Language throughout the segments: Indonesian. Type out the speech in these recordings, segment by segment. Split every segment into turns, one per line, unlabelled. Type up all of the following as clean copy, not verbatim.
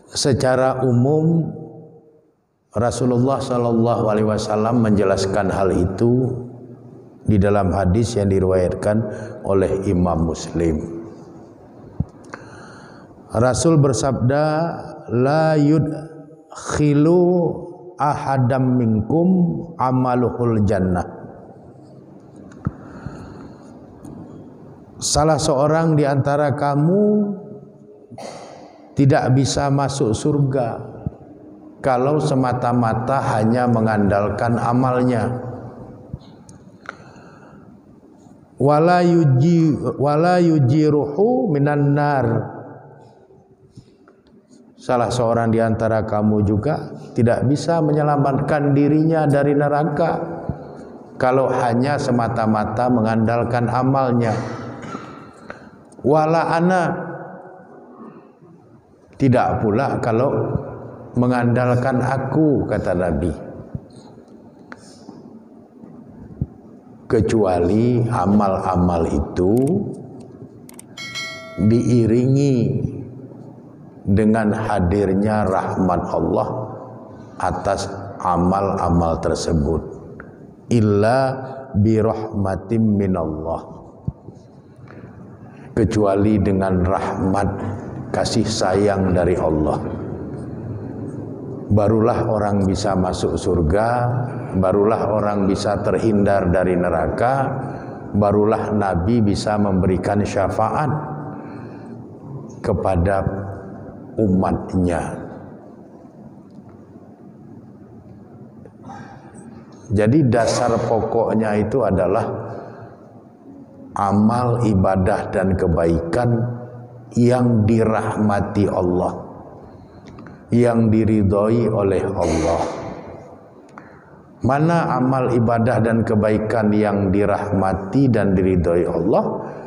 Secara umum Rasulullah Shallallahu Alaihi Wasallam menjelaskan hal itu di dalam hadis yang diriwayatkan oleh Imam Muslim. Rasul bersabda, la yudkhilu ahadam minkum amaluhul jannah. Salah seorang di antara kamu tidak bisa masuk surga kalau semata-mata hanya mengandalkan amalnya. Wala yujiruhu minan nar. Salah seorang di antara kamu juga tidak bisa menyelamatkan dirinya dari neraka kalau hanya semata-mata mengandalkan amalnya. Wala ana, tidak pula kalau mengandalkan aku, kata Nabi, kecuali amal-amal itu diiringi dengan hadirnya rahmat Allah atas amal-amal tersebut. Illa birahmatim minallah, kecuali dengan rahmat kasih sayang dari Allah, barulah orang bisa masuk surga, barulah orang bisa terhindar dari neraka, barulah Nabi bisa memberikan syafaat kepada umatnya. Jadi dasar pokoknya itu adalah amal, ibadah dan kebaikan yang dirahmati Allah, yang diridhoi oleh Allah. Mana amal ibadah dan kebaikan yang dirahmati dan diridhoi Allah?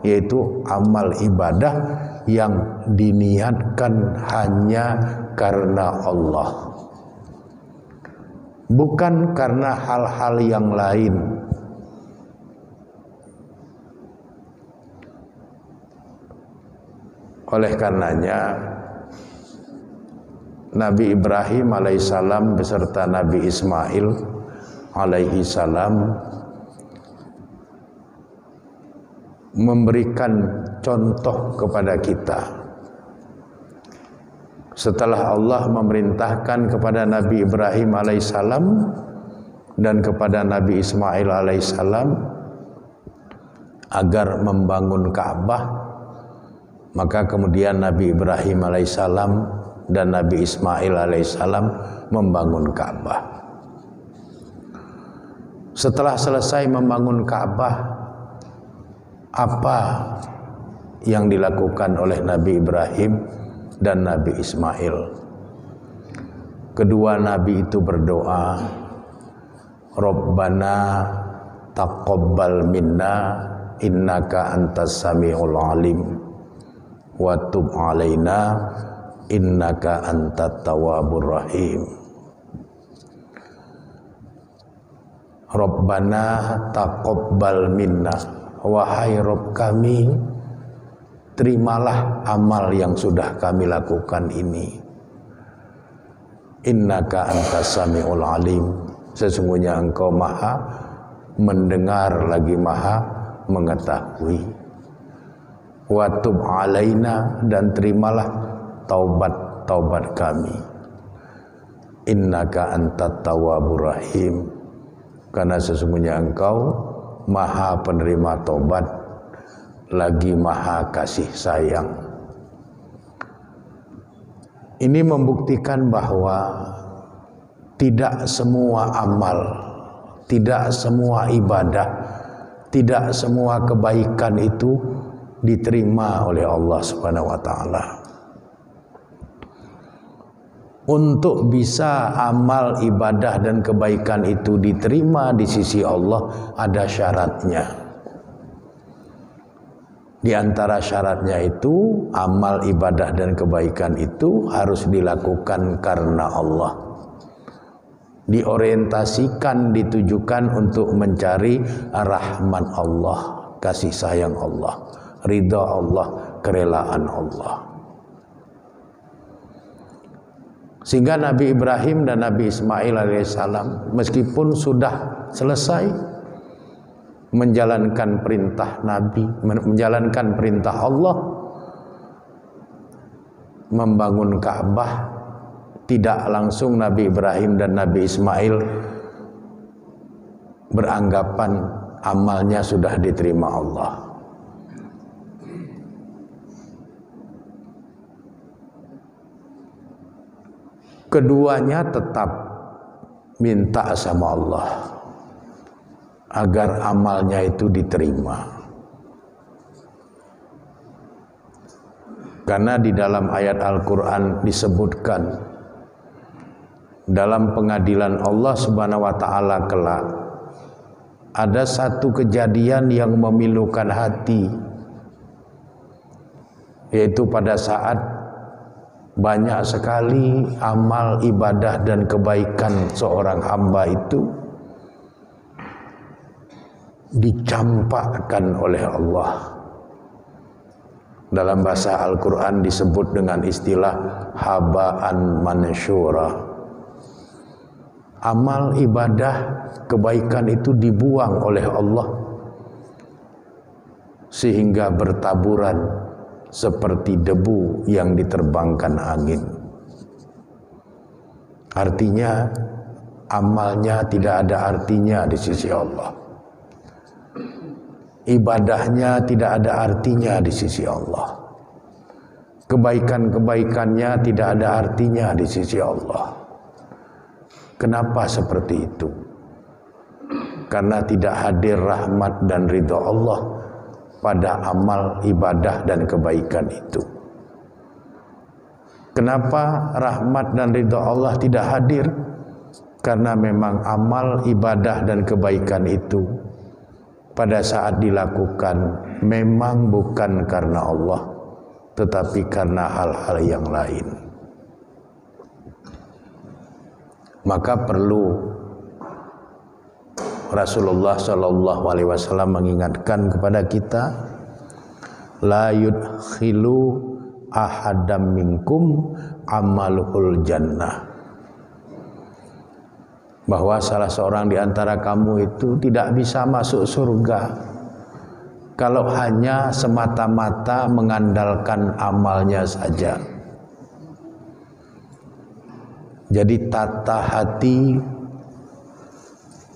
Yaitu amal ibadah yang diniatkan hanya karena Allah, bukan karena hal-hal yang lain. Oleh karenanya Nabi Ibrahim alaihissalam beserta Nabi Ismail alaihissalam memberikan contoh kepada kita. Setelah Allah memerintahkan kepada Nabi Ibrahim alaihissalam dan kepada Nabi Ismail alaihissalam agar membangun Ka'bah, maka kemudian Nabi Ibrahim alaihissalam dan Nabi Ismail alaihissalam membangun Ka'bah. Setelah selesai membangun Ka'bah, apa yang dilakukan oleh Nabi Ibrahim dan Nabi Ismail? Kedua nabi itu berdoa, Rabbana taqabbal minna innaka antas samiul alim wa tub alaina innaka antat tawwabur rahim. Rabbana taqabbal minna, wahai Rabb kami, terimalah amal yang sudah kami lakukan ini. Innaka antas samiul alim, sesungguhnya engkau maha mendengar lagi maha mengetahui. Wa tub alaina, dan terimalah taubat kami. Innaka antat tawwabur rahim, karena sesungguhnya engkau maha penerima taubat lagi maha kasih sayang. Ini membuktikan bahwa tidak semua amal, tidak semua ibadah, tidak semua kebaikan itu diterima oleh Allah Subhanahu wa taala. Untuk bisa amal, ibadah dan kebaikan itu diterima di sisi Allah, ada syaratnya. Di antara syaratnya itu, amal, ibadah dan kebaikan itu harus dilakukan karena Allah. Diorientasikan, ditujukan untuk mencari rahmat Allah, kasih sayang Allah, ridha Allah, kerelaan Allah. Sehingga Nabi Ibrahim dan Nabi Ismail alaihissalam meskipun sudah selesai menjalankan perintah Nabi, menjalankan perintah Allah, membangun Ka'bah, tidak langsung Nabi Ibrahim dan Nabi Ismail beranggapan amalnya sudah diterima Allah. Keduanya tetap minta sama Allah agar amalnya itu diterima. Karena di dalam ayat Al-Quran disebutkan dalam pengadilan Allah Subhanahu wa ta'ala kelak ada satu kejadian yang memilukan hati, yaitu pada saat banyak sekali amal ibadah dan kebaikan seorang hamba itu dicampakkan oleh Allah. Dalam bahasa Al-Quran disebut dengan istilah haba'an mansyura. Amal ibadah kebaikan itu dibuang oleh Allah sehingga bertaburan seperti debu yang diterbangkan angin. Artinya amalnya tidak ada artinya di sisi Allah. Ibadahnya tidak ada artinya di sisi Allah. Kebaikan-kebaikannya tidak ada artinya di sisi Allah. Kenapa seperti itu? Karena tidak hadir rahmat dan ridha Allah pada amal ibadah dan kebaikan itu. Kenapa rahmat dan ridha Allah tidak hadir? Karena memang amal ibadah dan kebaikan itu pada saat dilakukan memang bukan karena Allah, tetapi karena hal-hal yang lain. Maka perlu Rasulullah Shallallahu Alaihi Wasallam mengingatkan kepada kita, la yudkhilu ahadam minkum amaluhul jannah, bahwa salah seorang di antara kamu itu tidak bisa masuk surga kalau hanya semata-mata mengandalkan amalnya saja. Jadi tata hati,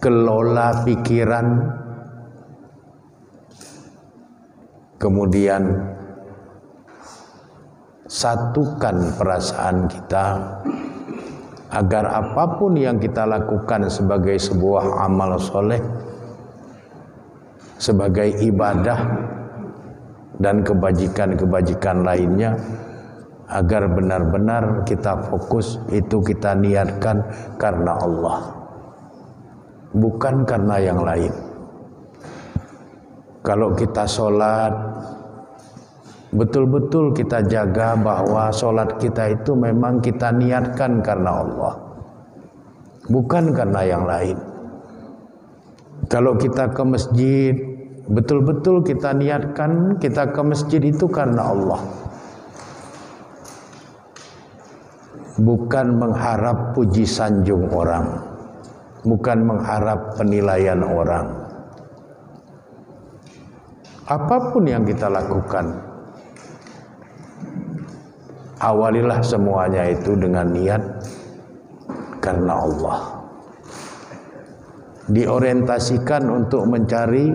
kelola pikiran, kemudian satukan perasaan kita agar apapun yang kita lakukan sebagai sebuah amal soleh, sebagai ibadah dan kebajikan-kebajikan lainnya, agar benar-benar kita fokus itu kita niatkan karena Allah, bukan karena yang lain. Kalau kita sholat, betul-betul kita jaga bahwa sholat kita itu memang kita niatkan karena Allah, bukan karena yang lain. Kalau kita ke masjid, betul-betul kita niatkan kita ke masjid itu karena Allah, bukan mengharap puji sanjung orang, bukan mengharap penilaian orang. Apapun yang kita lakukan, awalilah semuanya itu dengan niat karena Allah. Diorientasikan untuk mencari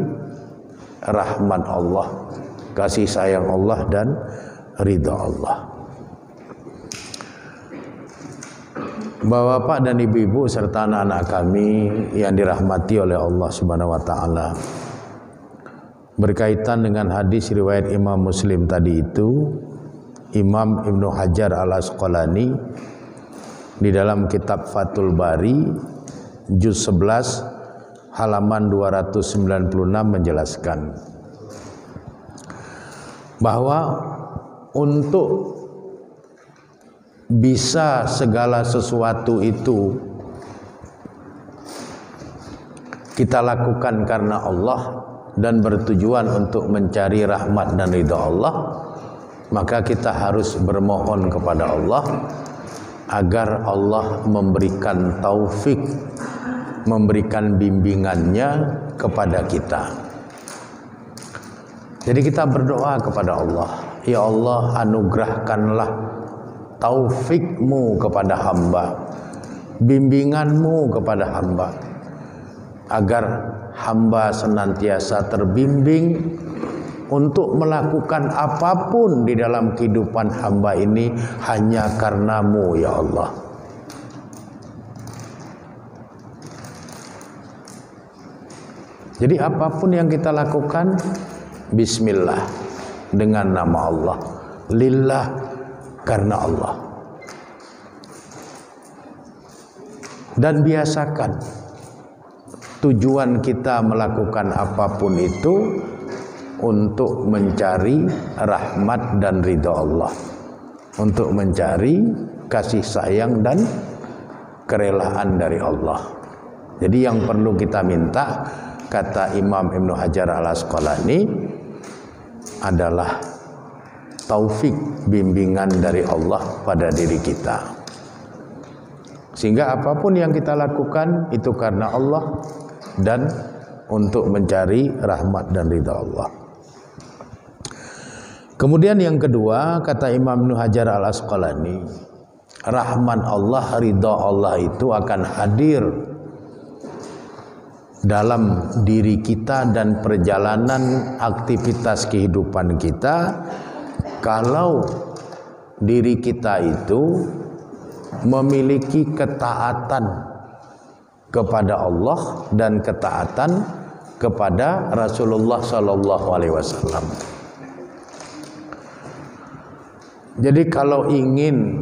rahmat Allah, kasih sayang Allah dan ridha Allah. Bapak-bapak dan ibu-ibu serta anak-anak kami yang dirahmati oleh Allah Subhanahu wa taala, berkaitan dengan hadis riwayat Imam Muslim tadi itu, Imam Ibnu Hajar Al-Asqalani di dalam kitab Fathul Bari juz 11 halaman 296 menjelaskan bahwa untuk bisa segala sesuatu itu kita lakukan karena Allah dan bertujuan untuk mencari rahmat dan ridha Allah, maka kita harus bermohon kepada Allah agar Allah memberikan taufik, memberikan bimbingannya kepada kita. Jadi kita berdoa kepada Allah, ya Allah, anugerahkanlah taufikmu kepada hamba, bimbinganmu kepada hamba, agar hamba senantiasa terbimbing untuk melakukan apapun di dalam kehidupan hamba ini hanya karenamu ya Allah. Jadi apapun yang kita lakukan, bismillah, dengan nama Allah, lillah, karena Allah. Dan biasakan tujuan kita melakukan apapun itu untuk mencari rahmat dan ridha Allah, untuk mencari kasih sayang dan kerelaan dari Allah. Jadi yang perlu kita minta, kata Imam Ibnu Hajar Al-Asqalani, adalah taufik, bimbingan dari Allah pada diri kita, sehingga apapun yang kita lakukan itu karena Allah dan untuk mencari rahmat dan ridha Allah. Kemudian yang kedua, kata Imam Ibnu Hajar Al-Asqalani, rahmat Allah, ridha Allah itu akan hadir dalam diri kita dan perjalanan aktivitas kehidupan kita kalau diri kita itu memiliki ketaatan kepada Allah dan ketaatan kepada Rasulullah Sallallahu Alaihi Wasallam. Jadi kalau ingin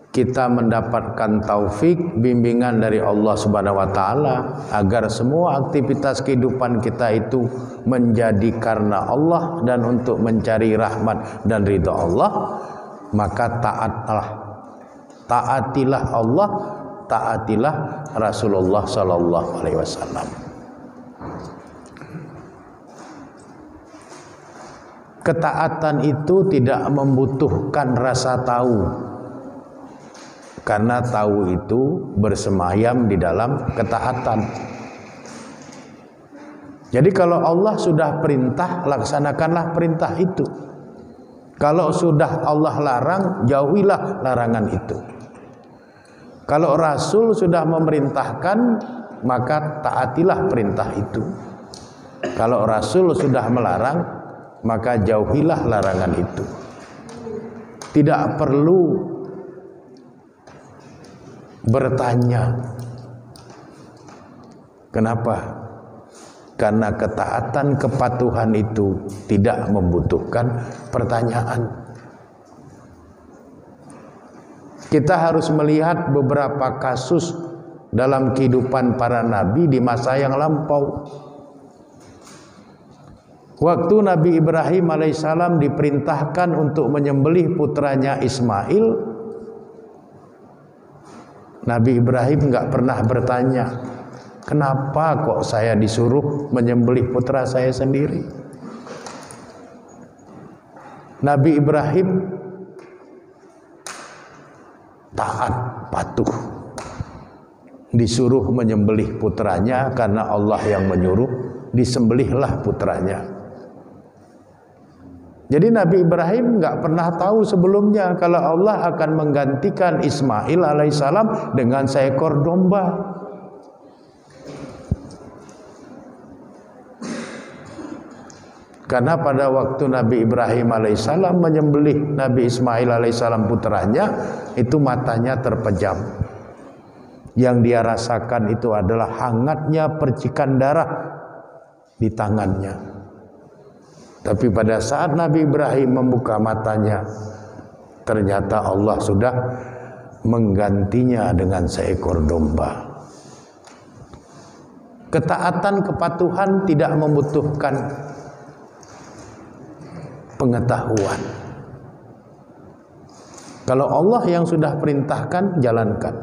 kita mendapatkan taufik, bimbingan dari Allah Subhanahu wa taala agar semua aktivitas kehidupan kita itu menjadi karena Allah dan untuk mencari rahmat dan ridha Allah, maka taatilah Allah, taatilah Rasulullah sallallahu alaihi wasallam. Ketaatan itu tidak membutuhkan rasa tahu, karena tahu itu bersemayam di dalam ketaatan. Jadi kalau Allah sudah perintah, laksanakanlah perintah itu. Kalau sudah Allah larang, jauhilah larangan itu. Kalau Rasul sudah memerintahkan, maka taatilah perintah itu. Kalau Rasul sudah melarang, maka jauhilah larangan itu. Tidak perlu bertanya. Kenapa? Karena ketaatan, kepatuhan itu tidak membutuhkan pertanyaan. Kita harus melihat beberapa kasus dalam kehidupan para nabi di masa yang lampau. Waktu Nabi Ibrahim alaihissalam diperintahkan untuk menyembelih putranya Ismail, Nabi Ibrahim nggak pernah bertanya, kenapa kok saya disuruh menyembelih putra saya sendiri? Nabi Ibrahim taat, patuh, disuruh menyembelih putranya karena Allah yang menyuruh, disembelihlah putranya. Jadi Nabi Ibrahim nggak pernah tahu sebelumnya kalau Allah akan menggantikan Ismail alaihissalam dengan seekor domba. Karena pada waktu Nabi Ibrahim alaihissalam menyembelih Nabi Ismail alaihissalam putranya, itu matanya terpejam. Yang dia rasakan itu adalah hangatnya percikan darah di tangannya. Tapi pada saat Nabi Ibrahim membuka matanya, ternyata Allah sudah menggantinya dengan seekor domba. Ketaatan, kepatuhan tidak membutuhkan pengetahuan. Kalau Allah yang sudah perintahkan, jalankan.